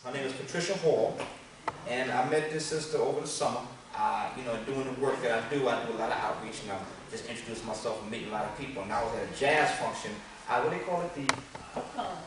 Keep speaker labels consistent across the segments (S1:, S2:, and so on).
S1: Her name is Patricia Hall, and I met this sister over the summer. You know, doing the work that I do a lot of outreach, and I'm just introducing myself and meeting a lot of people. And I was at a jazz function. What do they call it? The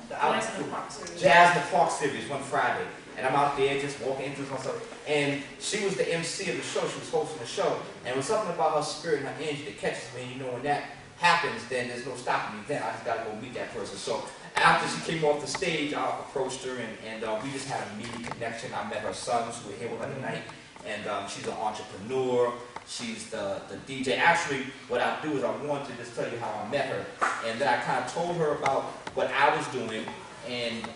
S2: Jazz in the Park series.
S1: Jazz in the Park series one Friday. And I'm out there just walking, introducing myself. And she was the MC of the show. She was hosting the show. And it was something about her spirit and her energy that catches me. You know, when that happens, then there's no stopping me. Then I just got to go meet that person. So after she came off the stage, I approached her, and we just had an immediate connection. I met her sons who were here with her tonight. And she's an entrepreneur. She's the DJ. Actually, what I do is I want to just tell you how I met her. And then I kind of told her about what I was doing, and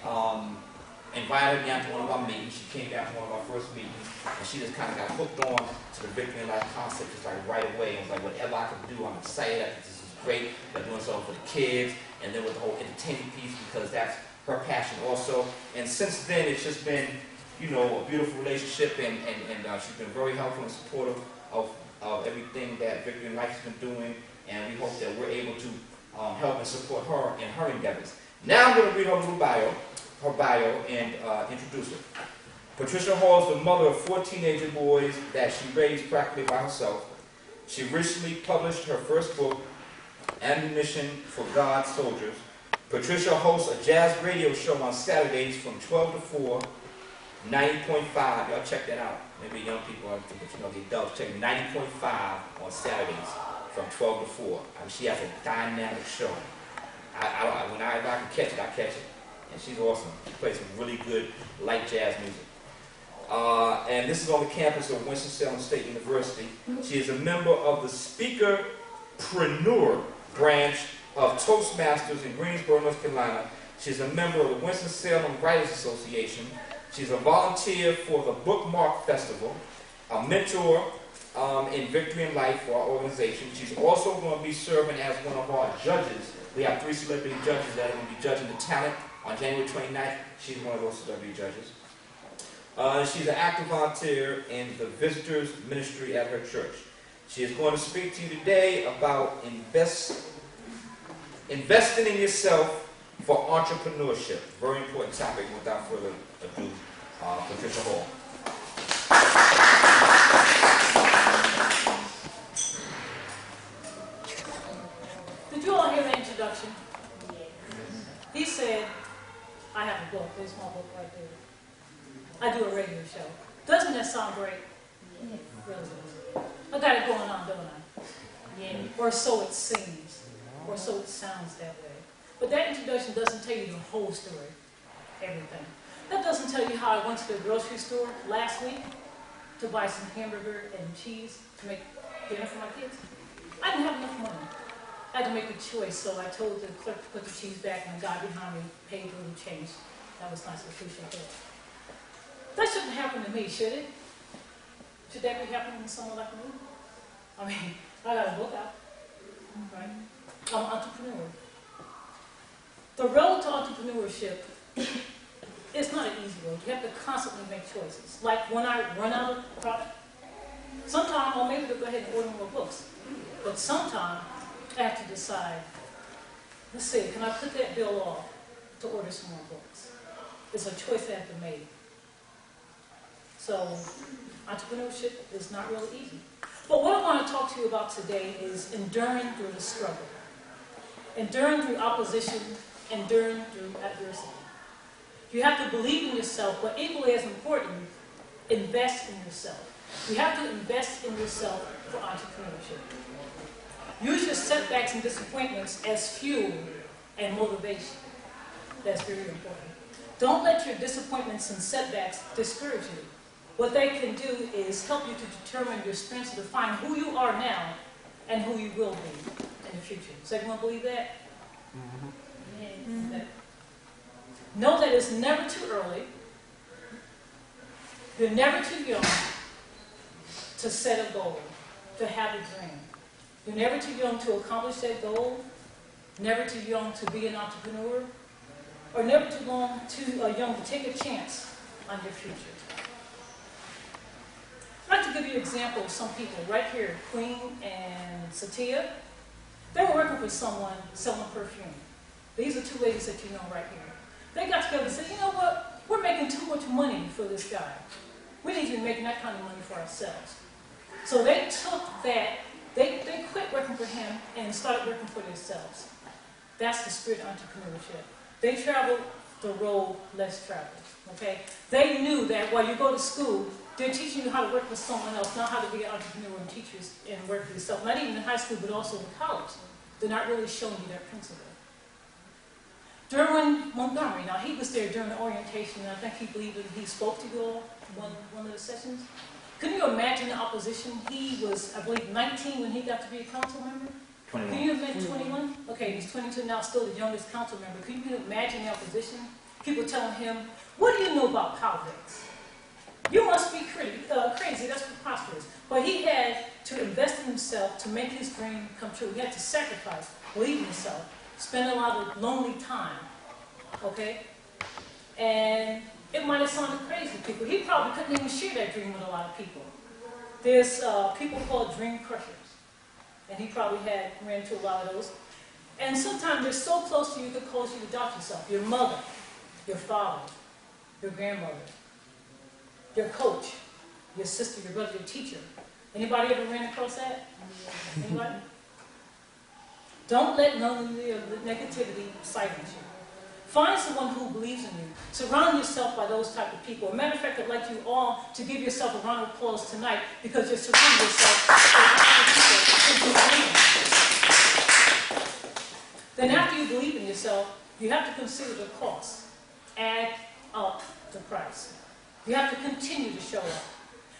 S1: invited me out to one of our meetings. She came down to one of our first meetings, and she just kind of got hooked on to the Victory in Life concept just like right away. And was like, whatever I can do, I'm excited. I think this is great. They're doing something for the kids, and then with the whole entertainment piece, because that's her passion also. And since then, it's just been, you know, a beautiful relationship, and she's been very helpful and supportive of everything that Victory in Life has been doing, and we hope that we're able to help and support her in her endeavors. Now I'm going to read her little bio, and introduce her. Patricia Hall is the mother of 4 teenager boys that she raised practically by herself. She recently published her first book, Ammunition for God's Soldiers. Patricia hosts a jazz radio show on Saturdays from 12 to 4, 90.5. Y'all check that out. Maybe young people, but you know, the adults check 90.5 on Saturdays from 12 to 4. I mean, she has a dynamic show. If I can catch it, I catch it. And she's awesome. She plays some really good light jazz music. And this is on the campus of Winston-Salem State University. She is a member of the Speakerpreneur branch of Toastmasters in Greensboro, North Carolina. She's a member of the Winston-Salem Writers Association. She's a volunteer for the Bookmark Festival, a mentor in Victory in Life for our organization. She's also going to be serving as one of our judges. We have 3 celebrity judges that are going to be judging the talent on January 29th. She's one of those celebrity judges. She's an active volunteer in the Visitors Ministry at her church. She is going to speak to you today about investing in yourself for entrepreneurship. Very important topic. Without further ado, Patricia Hall.
S2: Did you all hear the introduction? He said, I have a book. There's my book right there. I do a radio show. Doesn't that sound great? Yeah, it really does. I got it going on, don't I? Yeah. Or so it seems. Or so it sounds that way. But that introduction doesn't tell you the whole story. Everything. That doesn't tell you how I went to the grocery store last week to buy some hamburger and cheese to make dinner for my kids. I didn't have enough money. I had to make a choice, so I told the clerk to put the cheese back, and the guy behind me paid a little change. That was nice, I appreciate that. That shouldn't happen to me, should it? Should that be happening to someone like me? I mean, I got a book out, right? I'm an entrepreneur. The road to entrepreneurship is not an easy road. You have to constantly make choices. Like when I run out of product, sometimes I'll maybe go ahead and order more books. But sometimes I have to decide, let's see, can I put that bill off to order some more books? It's a choice I have to make. So entrepreneurship is not really easy. But what I want to talk to you about today is enduring through the struggle. Enduring through opposition, enduring through adversity. You have to believe in yourself, but equally as important, invest in yourself. You have to invest in yourself for entrepreneurship. Use your setbacks and disappointments as fuel and motivation. That's very important. Don't let your disappointments and setbacks discourage you. What they can do is help you to determine your strengths, to define who you are now and who you will be in the future. Does everyone believe that? Mm-hmm. Yeah. Know that it's never too early. You're never too young to set a goal, to have a dream. You're never too young to accomplish that goal, never too young to be an entrepreneur, or never too young to take a chance on your future. I'd like to give you an example of some people right here, Queen and Satya. They were working with someone selling perfume. These are 2 ladies that you know right here. They got together and said, you know what? we're making too much money for this guy. We need to be making that kind of money for ourselves. So they took that, they quit working for him and started working for themselves. That's the spirit of entrepreneurship. They traveled the road less traveled. Okay? They knew that while you go to school, they're teaching you how to work with someone else, not how to be an entrepreneur and teachers and work for yourself. Not even in high school, but also in college. They're not really showing you that principle. Derwin Montgomery, now he was there during the orientation, and I think he believed that he spoke to you all one of the sessions. Can you imagine the opposition? He was, I believe, 19 when he got to be a council member.
S1: 21.
S2: Can you imagine 21? Okay, he's 22 now, still the youngest council member. Can you imagine the opposition? People telling him, what do you know about politics? You must be crazy, that's preposterous. But he had to invest in himself to make his dream come true. He had to sacrifice, believe in himself, spend a lot of lonely time, okay? And it might have sounded crazy to people. He probably couldn't even share that dream with a lot of people. There's people called dream crushers. And he probably ran into a lot of those. And sometimes they're so close to you, they cause you to doubt yourself. Your mother, your father, your grandmother, your coach, your sister, your brother, your teacher. Anybody ever ran across that? Anybody? Don't let none of the negativity silence you. Find someone who believes in you. Surround yourself by those type of people. As a matter of fact, I'd like you all to give yourself a round of applause tonight because you're surrounding yourself with other people who believe in you. Then after you believe in yourself, you have to consider the cost. Add up the price. You have to continue to show up.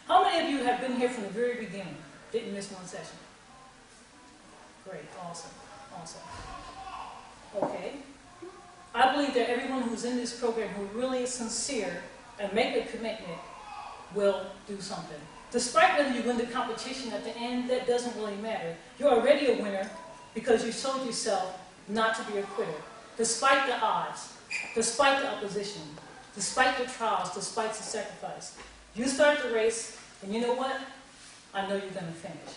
S2: How many of you have been here from the very beginning? Didn't miss one session? Great, awesome, awesome. Okay. I believe that everyone who's in this program who really is sincere and make a commitment will do something. Despite whether you win the competition at the end, that doesn't really matter. You're already a winner because you showed yourself not to be a quitter. Despite the odds, despite the opposition, despite the trials, despite the sacrifice. You start the race, and you know what? I know you're going to finish.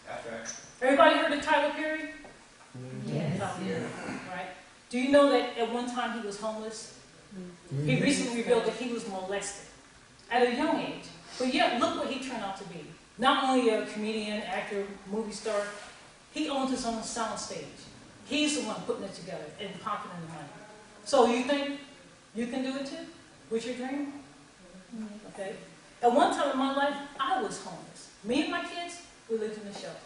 S1: That's right.
S2: Everybody heard of Tyler Perry?
S3: Yes.
S2: Right? Do you know that at one time he was homeless? He recently revealed that he was molested at a young age. But yet, look what he turned out to be. Not only a comedian, actor, movie star, he owns his own sound stage. He's the one putting it together and pocketing the money. So you think you can do it too? With your dream? Okay. At one time in my life, I was homeless. Me and my kids, we lived in a shelter.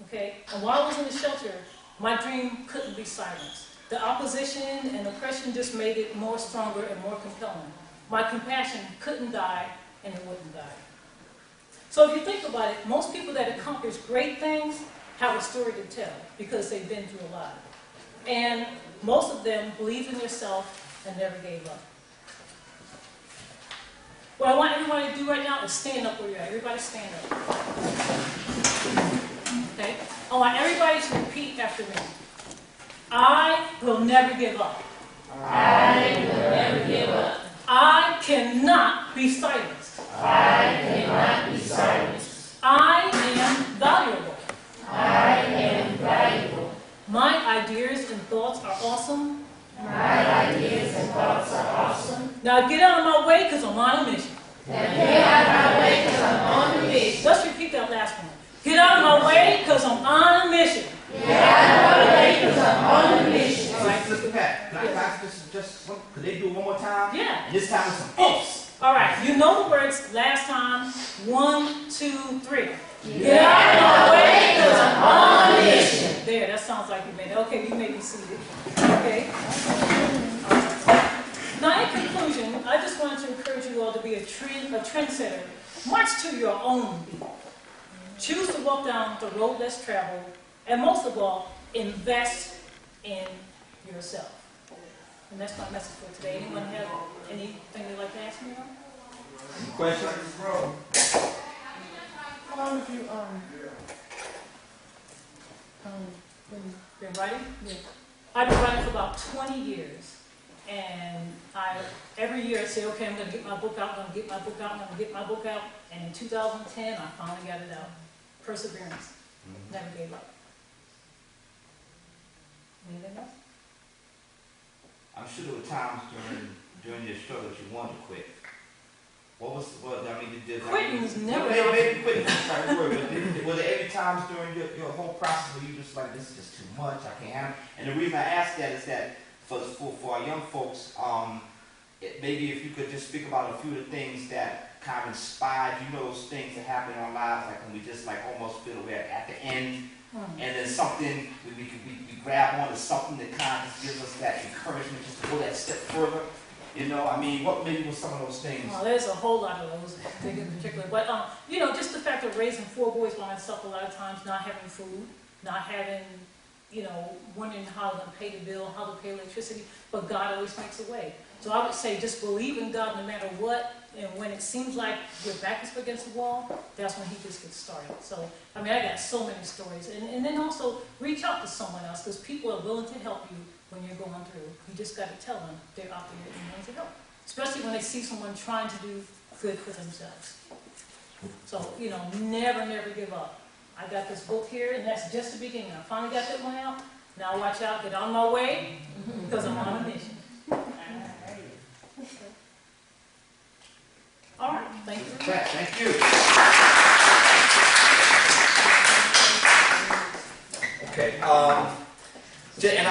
S2: Okay? And while I was in the shelter, my dream couldn't be silenced. The opposition and oppression just made it more stronger and more compelling. My compassion couldn't die, and it wouldn't die. So if you think about it, most people that accomplish great things have a story to tell because they've been through a lot. And most of them believed in themselves and never gave up. What I want everybody to do right now is stand up where you're at. Everybody stand up. Okay? I want everybody to repeat after me. I will never give up.
S3: I will never give up.
S2: I cannot be silenced.
S3: I cannot be silenced.
S2: I am valuable.
S3: I am valuable.
S2: My ideas and thoughts are awesome.
S3: My ideas and thoughts are awesome.
S2: Now get out of my way because I'm on a mission.
S3: Now get out of my way because I'm on a mission.
S2: Let's repeat that last one. Get out of my way because I'm on a mission.
S3: Get out of my way because I'm on a mission.
S1: All right, Sister Pat, can I ask could they do it one more time?
S2: Yeah.
S1: And this time with some oomph.
S2: All right. You know the words last time. 1, 2, 3.
S3: Get out of my way because I'm on a mission.
S2: There, that sounds like you made it. Okay, you may be seated. Okay. Now, in conclusion, I just wanted to encourage you all to be a trendsetter. March to your own beat. Choose to walk down the road less traveled, and most of all, invest in yourself. And that's my message for today. Anyone have anything they'd like to ask me about?
S1: Any questions?
S4: How long have you
S2: Been writing?
S4: yeah.
S2: I've been writing for about 20 years. And every year I say, okay, I'm going to get my book out, I'm going to get my book out, I'm going to get my book out. And in 2010, I finally got it out. Perseverance. Never gave up. Anything else?
S1: I I'm sure there were times during your struggle that you wanted to quit.
S2: Quitting was never
S1: maybe quitting, sorry, the word, but was there any times during your whole process where you just like, this is just too much, I can't handle it? And the reason I ask that is that for our young folks, maybe if you could just speak about a few of the things that kind of inspired you, know, those things that happen in our lives, like when we just like almost feel we're at the end, and then something, we grab onto something that kind of gives us that encouragement just to go that step further. You know, I mean, what maybe was some of those things?
S2: Well, there's a whole lot of those in particular. But, you know, just the fact of raising 4 boys by myself a lot of times, not having food, not having, you know, wondering how to pay the bill, how to pay electricity, but God always makes a way. So I would say just believe in God no matter what, and when it seems like your back is up against the wall, that's when He just gets started. So, I mean, I got so many stories. And then also reach out to someone else, because people are willing to help you when you're going through. You just got to tell them they're out there and willing to help. Especially when they see someone trying to do good for themselves. So, you know, never, never give up. I got this book here, and that's just the beginning. I finally got that one out. Now watch out, get on my way, because I'm on a mission. All right, thank you.
S1: Thank you. Okay, and I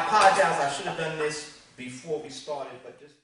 S1: apologize, I should have done this before we started, but just